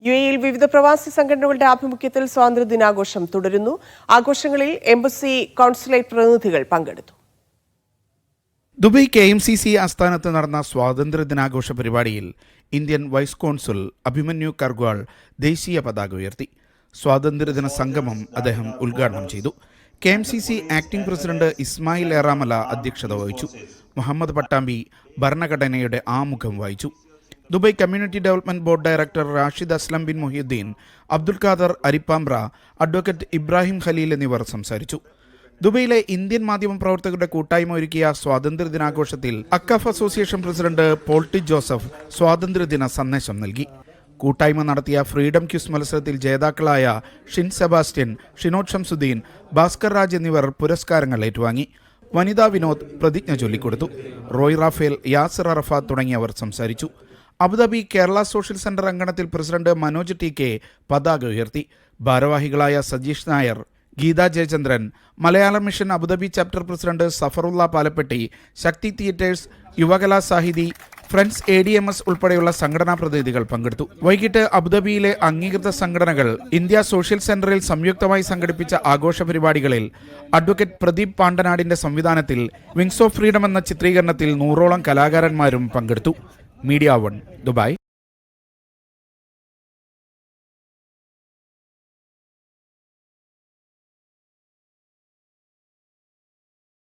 യുഎഇയിൽ വിവിധ പ്രവാസി സംഘടനകളുടെ ആഭിമുഖ്യത്തിൽ സ്വാതന്ത്ര്യ ദിനാഘോഷം തുടരുന്നു. ആഘോഷങ്ങളിൽ എംബസി, കോൺസുലേറ്റ് പ്രതിനിധികൾ പങ്കെടുത്തു. ദുബായ് KMCC ആസ്ഥാനത്ത് നടന്ന സ്വാതന്ത്ര്യ ദിനാഘോഷ പരിപാടിയിൽ Indian vice consul Abhimanyu Kargwal ദേശീയ പതാക ഉയർത്തി. സ്വാതന്ത്ര്യദിന സംഗമം അദ്ദേഹം ഉദ്ഘാടനം ചെയ്തു. KMCC acting president Ismail Eramala അധ്യക്ഷത വഹിച്ചു. മുഹമ്മദ് പട്ടാമ്പി ഭരണഘടനയുടെ ആമുഖം വായിച്ചു. Dubai community development board director Rashid Aslam bin Muhiyuddin, Abdul Khader Arippambra, advocate Ibrahim Khaleel എന്നിവർ സംസാരിച്ചു. ദുബൈയിലെ ഇന്ത്യൻ മാധ്യമ പ്രവർത്തകരുടെ കൂട്ടായ്മ ഒരുക്കിയ സ്വാതന്ത്ര്യ ദിനാഘോഷത്തിൽ അക്കഫ് അസോസിയേഷൻ പ്രസിഡന്റ് പോൾട്ടി ജോസഫ് സ്വാതന്ത്ര്യദിന സന്ദേശം നൽകി. കൂട്ടായ്മ നടത്തിയ ഫ്രീഡം ക്യൂസ് മത്സരത്തിൽ ജേതാക്കളായ ഷിൻ സെബാസ്റ്റ്യൻ, ഷിനോദ് ഷംസുദ്ദീൻ, ഭാസ്കർ രാജ് എന്നിവർ പുരസ്കാരങ്ങൾ ഏറ്റുവാങ്ങി. വനിതാ വിനോദ് പ്രതിജ്ഞ ചൊല്ലിക്കൊടുത്തു. റോയ് റാഫേൽ, യാസിർ അറഫാത്ത് തുടങ്ങിയവർ സംസാരിച്ചു. അബുദാബി കേരള സോഷ്യൽ സെന്റർ അങ്കണത്തിൽ പ്രസിഡന്റ് മനോജ് TK പതാക ഉയർത്തി. ഭാരവാഹികളായ Sajeesh Nair, Geetha Jayachandran, Malayalam mission Abu Dhabi chapter president Safarulla Palappetty, Shakthi theatres, Yuvakala Sahithi, friends ADMS ഉൾപ്പെടെയുള്ള സംഘടനാ പ്രതിനിധികൾ പങ്കെടുത്തു. വൈകിട്ട് അബുദാബിയിലെ അംഗീകൃത സംഘടനകൾ ഇന്ത്യ സോഷ്യൽ സെന്ററിൽ സംയുക്തമായി സംഘടിപ്പിച്ച ആഘോഷ പരിപാടികളിൽ അഡ്വക്കേറ്റ് പ്രദീപ് പാണ്ടനാടിന്റെ സംവിധാനത്തിൽ വിങ്സ് ഓഫ് ഫ്രീഡം എന്ന ചിത്രീകരണത്തിൽ 100ഓളം കലാകാരന്മാരും പങ്കെടുത്തു. Media 1, Dubai.